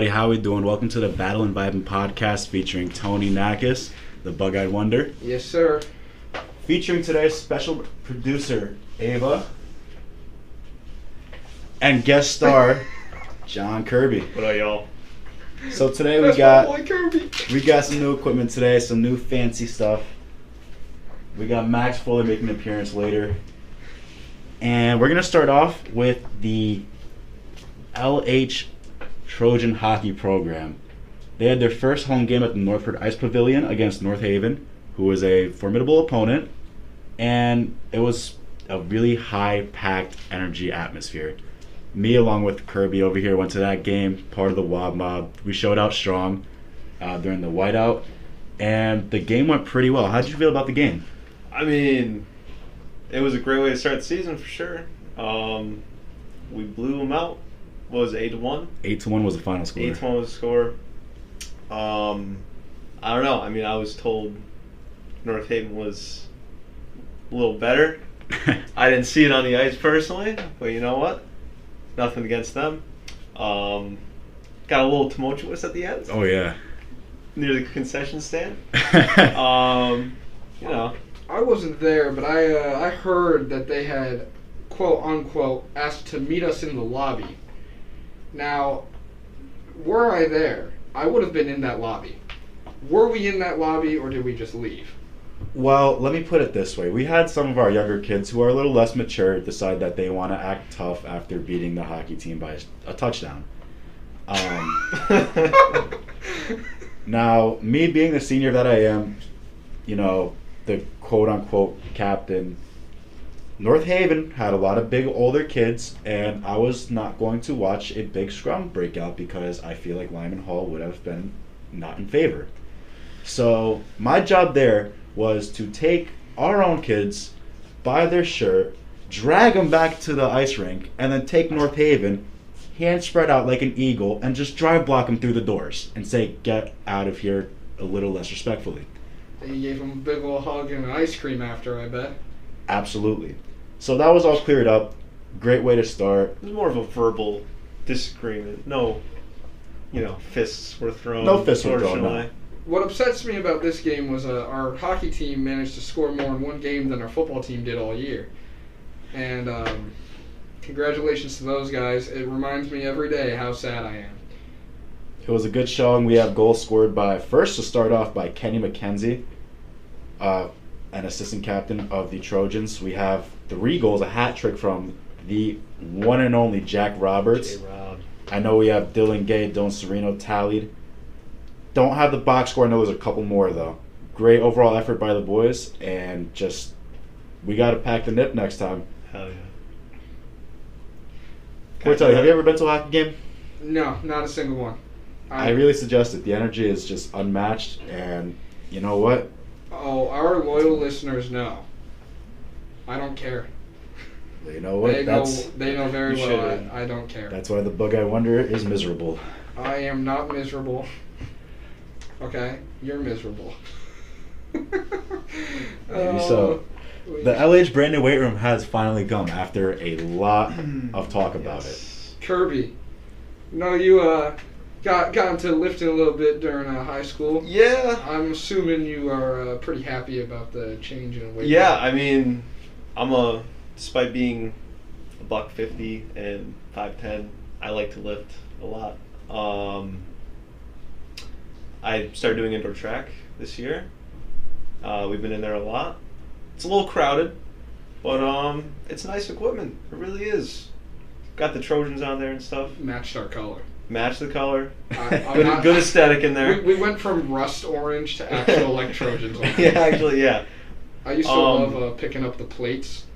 everybody. How we doing? Welcome to the Battlin, Vibin podcast featuring Tony Nakis, the Bug-Eyed Wonder. Yes, sir. Featuring today's special producer, Ava. And guest star, John Kirby. What up, y'all? So today That's my boy Kirby. we got some new equipment today, some new fancy stuff. We got Max Fuller making an appearance later. And we're going to start off with the LH Trojan hockey program. They had their first home game at the Northford Ice Pavilion against North Haven, who was a formidable opponent, and it was a really high-packed energy atmosphere. Me, along with Kirby over here, went to that game, part of the WAB Mob. We showed out strong during the whiteout, and the game went pretty well. How did you feel about the game? I mean, it was a great way to start the season for sure. We blew them out. What was it, 8-1? 8-1 was the final score. 8-1 was the score. I don't know. I mean, I was told North Haven was a little better. I didn't see it on the ice personally, but you know what? Nothing against them. Got a little tumultuous at the end. Oh, yeah. Near the concession stand. You know. I wasn't there, but I heard that they had, quote unquote, asked to meet us in the lobby. Now, were I there, I would have been in that lobby. Were we in that lobby, or did we just leave? Well, let me put it this way. We had some of our younger kids who are a little less mature decide that they want to act tough after beating the hockey team by a touchdown. Now, me being the senior that I am, you know, the quote-unquote captain, North Haven had a lot of big older kids, and I was not going to watch a big scrum breakout because I feel like Lyman Hall would have been not in favor. So my job there was to take our own kids, buy their shirt, drag them back to the ice rink, and then take North Haven, hands spread out like an eagle, and just drive block them through the doors and say, get out of here a little less respectfully. And you gave them a big old hug and an ice cream after, I bet. Absolutely. So that was all cleared up. Great way to start. It was more of a verbal disagreement. No, fists were thrown. No fists were thrown, no. What upsets me about this game was our hockey team managed to score more in one game than our football team did all year. And congratulations to those guys. It reminds me every day how sad I am. It was a good showing. We have goals scored first to start off by Kenny McKenzie, an assistant captain of the Trojans. We have 3 goals, a hat trick from the one and only Jack Roberts. J-Rob. I know we have Dylan Gay, Dylan Sereno tallied. Don't have the box score. I know there's a couple more, though. Great overall effort by the boys, and just, we got to pack the nip next time. Hell yeah. Cortelli, have you ever been to a hockey game? No, not a single one. I really suggest it. The energy is just unmatched, and you know what? Oh, our loyal listeners know. I don't care. You know what? They know very You well should. I don't care. That's why the Bug-Eyed Wonder is miserable. I am not miserable. Okay? You're miserable. Maybe so. The LH brand new weight room has finally come after a lot of talk about it. Kirby. No, you got into lifting a little bit during high school. Yeah. I'm assuming you are pretty happy about the change in weight. Yeah, I mean, despite being $150 and 5'10", I like to lift a lot. I started doing indoor track this year. We've been in there a lot. It's a little crowded, but it's nice equipment. It really is. Got the Trojans on there and stuff. Matched our color. Match the color. I'm good aesthetic in there. We went from rust orange to actual like Trojans orange. Yeah, actually, yeah. I used to love picking up the plates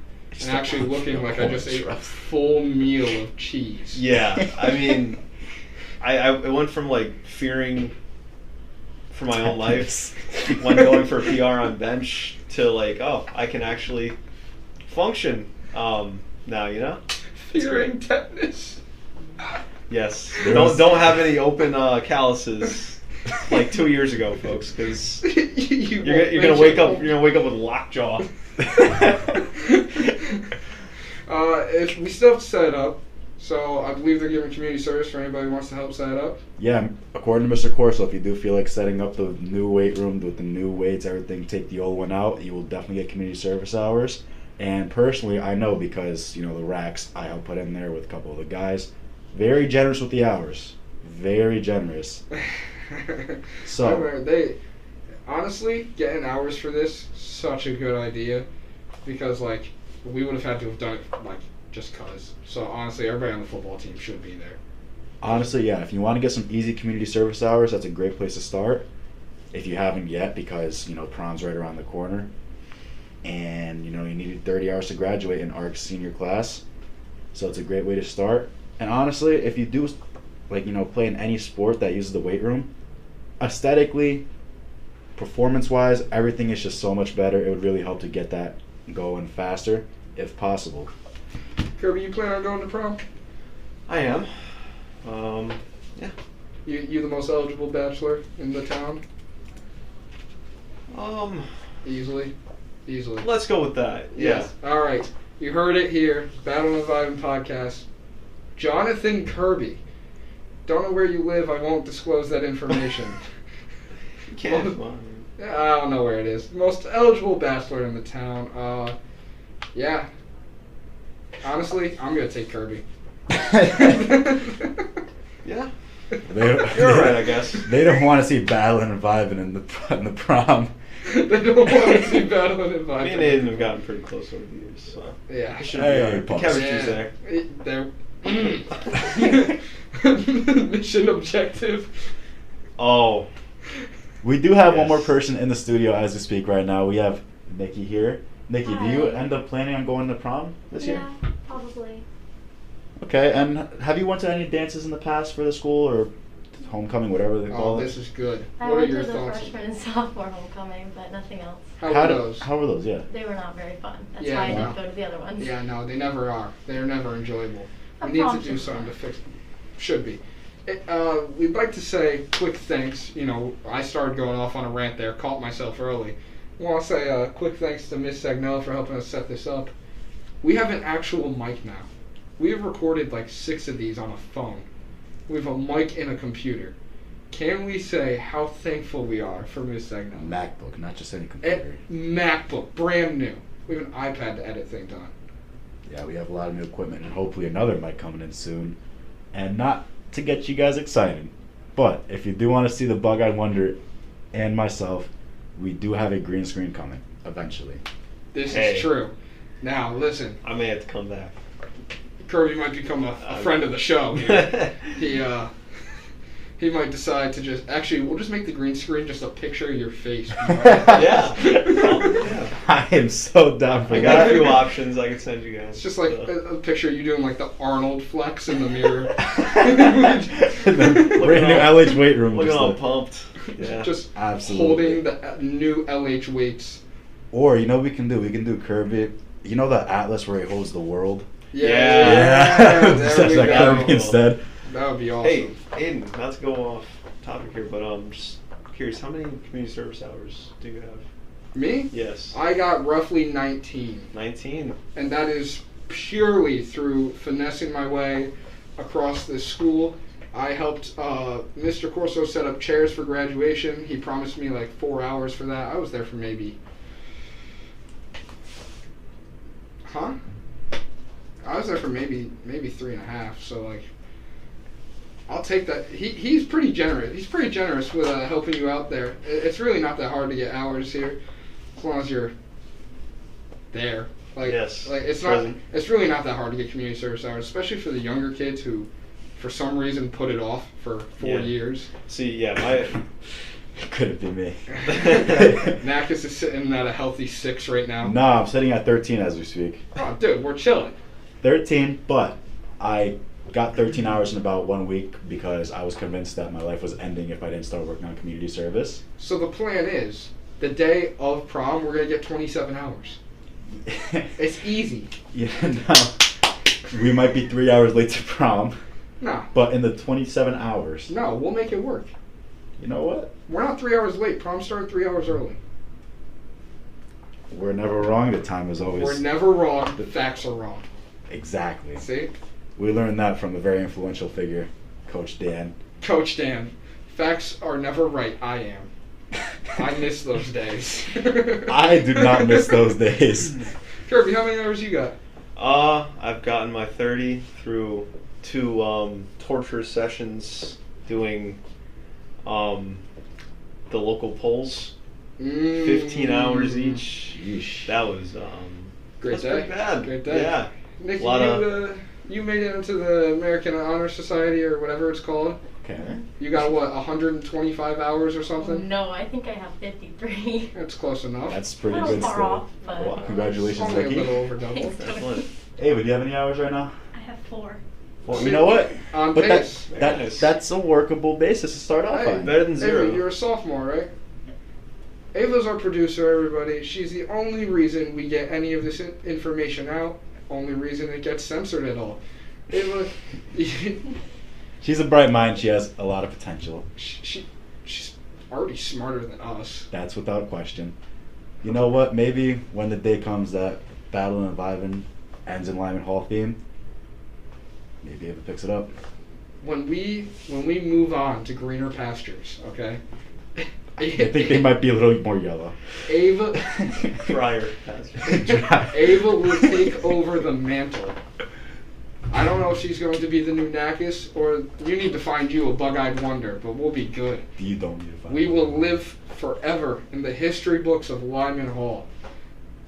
and actually looking like I just ate a full meal of cheese. Yeah, I mean, I went from like fearing for my own life when going for PR on bench to like, oh, I can actually function now, you know? Fearing tetanus. Yes. Don't have any open calluses like 2 years ago, folks, because you're gonna wake up with lockjaw. We still have to set it up. So I believe they're giving community service for anybody who wants to help set it up. Yeah, according to Mr. Corso, if you do feel like setting up the new weight room with the new weights, everything, take the old one out, you will definitely get community service hours. And personally, I know because, the racks I helped put in there with a couple of the guys, very generous with the hours. Very generous. So they honestly getting hours for this, such a good idea, because we would have had to have done it just cause. So honestly, everybody on the football team should be there. Honestly, yeah, if you want to get some easy community service hours, that's a great place to start. If you haven't yet, because prom's right around the corner, and you needed 30 hours to graduate in ARC's senior class, so it's a great way to start. And honestly, if you do play in any sport that uses the weight room, aesthetically, performance-wise, everything is just so much better. It would really help to get that going faster, if possible. Kirby, you plan on going to prom? I am. Yeah. You the most eligible bachelor in the town? Easily. Let's go with that. Yeah. Yes. All right. You heard it here. Battlin and Vibin podcast. Jonathan Kirby. Don't know where you live. I won't disclose that information. You can't. I don't know where it is. Most eligible bachelor in the town. Yeah. Honestly, I'm gonna take Kirby. Yeah. You're right, I guess. They don't want to see Battlin and Vibin in the prom. They don't want to see Battlin and Vibin. Me and Aiden have gotten pretty close over the years, so yeah. The chemistry's there. Mission objective. Oh. We do have one more person in the studio as we speak right now. We have Niki here. Niki, do you end up planning on going to prom this year? Yeah, probably. Okay, and have you went to any dances in the past for the school or homecoming, whatever they call it? This is good. I What are went your to the thoughts? freshman and sophomore homecoming, but nothing else. How were those? How were those? Yeah. They were not very fun. That's Yeah, why I no. didn't go to the other ones. Yeah, no, they never are. They're never enjoyable. A We need to prom do should something be. to fix them. Should be. We'd like to say quick thanks. I started going off on a rant there, caught myself early. I want to say quick thanks to Miss Sagnell for helping us set this up. We have an actual mic now. We have recorded 6 of these on a phone. We have a mic and a computer. Can we say how thankful we are for Miss Sagnell? MacBook, not just any computer. MacBook, brand new. We have an iPad to edit things on. Yeah, we have a lot of new equipment and hopefully another mic coming in soon. And not to get you guys excited, but if you do want to see the Bug-Eyed Wonder and myself, we do have a green screen coming eventually. This is true. Now, listen. I may have to come back. Kirby might become a friend of the show here. He might decide to we'll just make the green screen just a picture of your face. Yeah. I am so down for I that. got a few options I can send you guys. It's just like a picture of you doing the Arnold flex in the mirror. The brand new LH weight room. Looking just all like- pumped. Yeah. Just Absolutely. holding the new LH weights. Or what we can do? We can do Kirby. You know the atlas where he holds the world? Yeah. There Such we like go. Kirby instead. That would be awesome. Hey, Aiden, not to go off topic here, but I'm just curious, how many community service hours do you have? Me? Yes. I got roughly 19. 19. And that is purely through finessing my way across this school. I helped Mr. Corso set up chairs for graduation. He promised me 4 hours for that. I was there for maybe... I was there for maybe 3.5, so I'll take that. He's pretty generous. He's pretty generous with helping you out there. It's really not that hard to get hours here, as long as you're there. Yes. It's present. not. It's really not that hard to get community service hours, especially for the younger kids who, for some reason, put it off for 4 years. See, yeah, Could it be me? Nakus is sitting at a healthy 6 right now. No, I'm sitting at 13 as we speak. Oh, dude, we're chilling. 13, but I got 13 hours in about 1 week because I was convinced that my life was ending if I didn't start working on community service. So the plan is, the day of prom, we're going to get 27 hours. It's easy. Yeah, no. We might be 3 hours late to prom, No. but in the 27 hours, No, we'll make it work. you know what? We're not 3 hours late. Prom started 3 hours early. We're never wrong. The time is always... We're never wrong. The facts are wrong. Exactly. See? We learned that from a very influential figure, Coach Dan. Coach Dan. Facts are never right. I am. I miss those days. I do not miss those days. Kirby, how many hours you got? I've gotten my 30 through 2 torture sessions doing the local polls. 15 hours each. Yeesh. That was Great that's day. pretty bad. Great day. Yeah. Niki, you made it into the American Honor Society or whatever it's called. Okay. You got what, 125 hours or something? No, I think I have 53. That's close enough. That's pretty Not good far still. off, but Wow. Congratulations, Only a Niki. little over double. Thanks. Excellent. Ava, do you have any hours right now? I have 4. Well, you know what? On But pace. that's a workable basis to start off Hey, on. Better than zero. Ava, you're a sophomore, right? Ava's our producer, everybody. She's the only reason we get any of this information out. Only reason it gets censored at all. Ava, She's a bright mind. She has a lot of potential. she's already smarter than us. That's without question. You know what? Maybe when the day comes that Battlin and Vibin ends in Lyman Hall theme, maybe Ava picks it up. When we move on to greener pastures, okay? I think they might be a little more yellow. Ava Prior. Ava will take over the mantle. I don't know if she's going to be the new Nakis, or you need to find you a bug-eyed wonder, but we'll be good. You don't need to find We out. will live forever in the history books of Lyman Hall.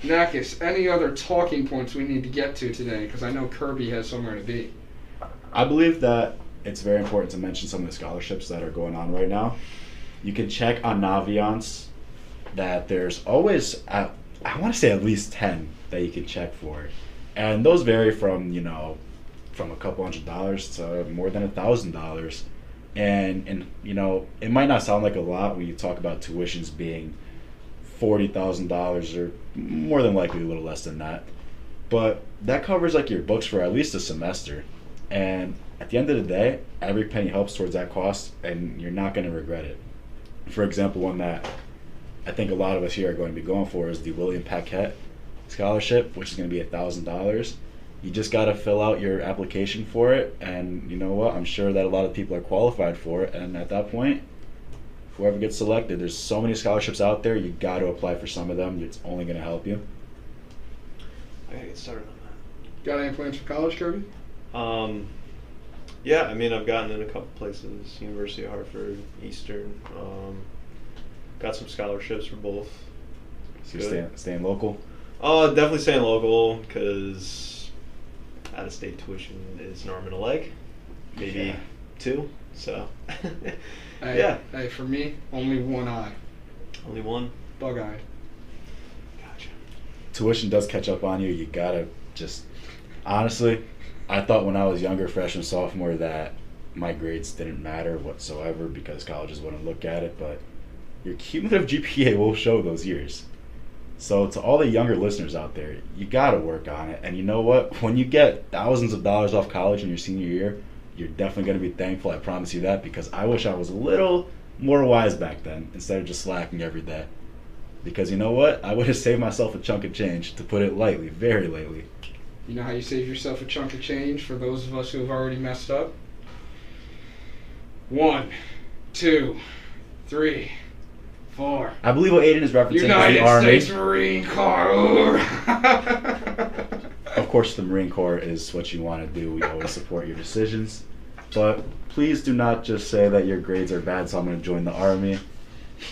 Nakis, any other talking points we need to get to today? Because I know Kirby has somewhere to be. I believe that it's very important to mention some of the scholarships that are going on right now. You can check on Naviance that there's always, I want to say at least 10 that you can check for. And those vary from, from a couple $100s to more than $1,000. And it might not sound like a lot when you talk about tuitions being $40,000 or more than likely a little less than that. But that covers like your books for at least a semester. And at the end of the day, every penny helps towards that cost, and you're not going to regret it. For example, one that I think a lot of us here are going to be going for is the William Paquette scholarship, which is going to be $1,000. You just got to fill out your application for it, and you know what? I'm sure that a lot of people are qualified for it, and at that point, whoever gets selected, there's so many scholarships out there, you got to apply for some of them. It's only going to help you. I gotta get started on Got any plans for college, Kirby? that. Yeah, I mean, I've gotten in a couple places, University of Hartford, Eastern. Got some scholarships for both. So you're staying local. Definitely staying local, because out-of-state tuition is an arm and a leg, maybe Yeah. 2. So, Hey, yeah, Hey, for me, only one eye. only one. Bug-eyed. Gotcha. Tuition does catch up on you. You gotta just honestly, I thought when I was younger, freshman, sophomore, that my grades didn't matter whatsoever because colleges wouldn't look at it, but your cumulative GPA will show those years. So to all the younger listeners out there, you gotta work on it. And you know what? When you get thousands of dollars off college in your senior year, you're definitely gonna be thankful. I promise you that, because I wish I was a little more wise back then instead of just slacking every day. Because you know what? I would have saved myself a chunk of change, to put it lightly, very lightly. You know how you save yourself a chunk of change for those of us who have already messed up? 1, 2, 3, 4. I believe what Aiden is referencing is United the Army. States Marine Corps. Of course, the Marine Corps is what you want to do. We always support your decisions. But please do not just say that your grades are bad, so I'm going to join the Army.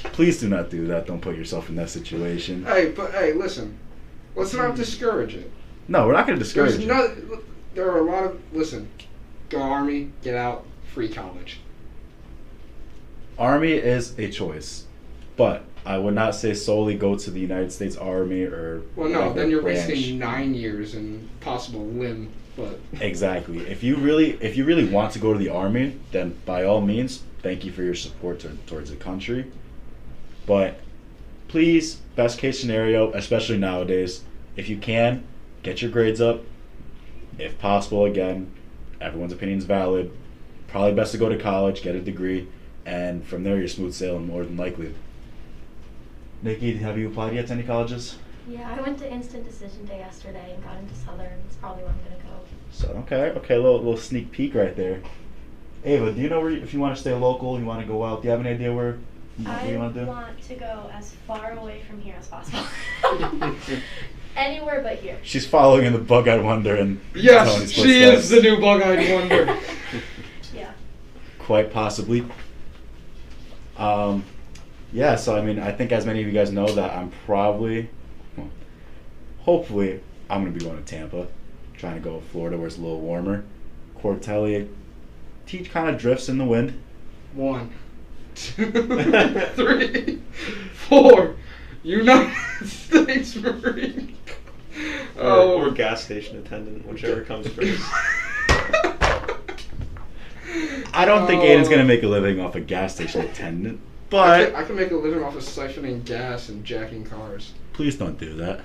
Please do not do that. Don't put yourself in that situation. Hey, listen. Let's not discourage it. No, we're not going to discourage you. There are a lot of, listen, go Army, get out, free college. Army is a choice. But I would not say solely go to the United States Army or Well, no, whatever then you're branch. wasting 9 years and possible limb, but Exactly. If you really want to go to the Army, then by all means, thank you for your support towards the country. But please, best case scenario, especially nowadays, if you can, get your grades up. If possible, again, everyone's opinion is valid. Probably best to go to college, get a degree, and from there you're smooth sailing more than likely. Niki, have you applied yet to any colleges? Yeah, I went to instant decision day yesterday and got into Southern. It's probably where I'm gonna go. So okay, little sneak peek right there. Ava, do you know where if you want to stay local, you want to go out? Do you have any idea where you I want to do? want to go as far away from here as possible. Anywhere but here. She's following in the bug-eyed wonder and Yes, Tony's she is footsteps. the new bug-eyed wonder. Yeah. Quite possibly. Yeah, so I mean, I think as many of you guys know that I'm probably, well, hopefully, I'm going to be going to Tampa. Trying to go to Florida where it's a little warmer. Cortelli, he kind of drifts in the wind. 1, 2, 3, 4. United States Marine. Or gas station attendant, whichever comes first. I don't think Aiden's going to make a living off a gas station attendant, but I can make a living off of siphoning gas and jacking cars. please don't do that.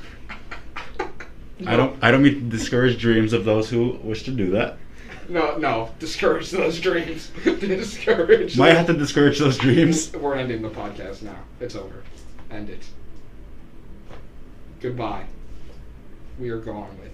I don't mean to discourage dreams of those who wish to do that. No, discourage those dreams. Discourage. Might have to discourage those dreams. We're ending the podcast now. It's over. End it. Goodbye. We are gone with